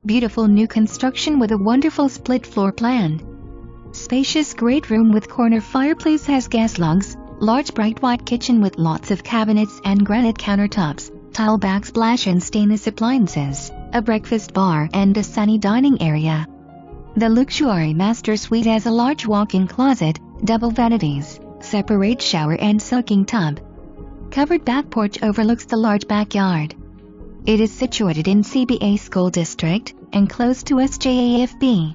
Beautiful new construction with a wonderful split floor plan. Spacious great room with corner fireplace has gas logs, large bright white kitchen with lots of cabinets and granite countertops, tile backsplash and stainless appliances, a breakfast bar and a sunny dining area. The luxury master suite has a large walk-in closet, double vanities, separate shower and soaking tub. Covered back porch overlooks the large backyard. It is situated in CBA School District and close to SJAFB.